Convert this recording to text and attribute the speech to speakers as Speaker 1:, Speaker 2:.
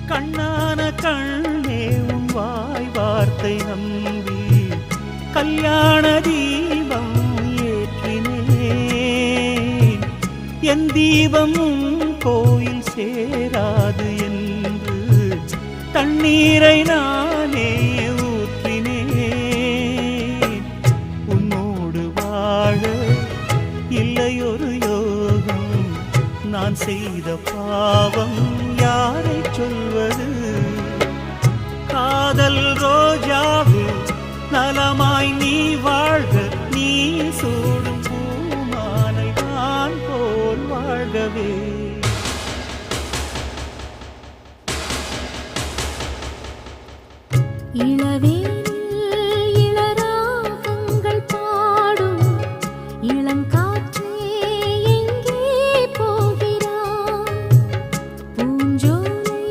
Speaker 1: கண்ணான கண்ணே உன் வாய் வார்த்தை நம்பி கல்யாண தீபம் ஏற்றினேன். என் தீபம் கோயில் சேராது என்று தண்ணீரை நானே ஊற்றினேன். உன்னோடு வாழ இல்லையொரு யோகம், நான் செய்த பாவம் யாரை சொல்வது? காதல் ரோஜாவில் நலமாய் நீ வாழ்க, நீ சூடும் பூமாலை நான் போல் வாழ்கவே.
Speaker 2: இளவே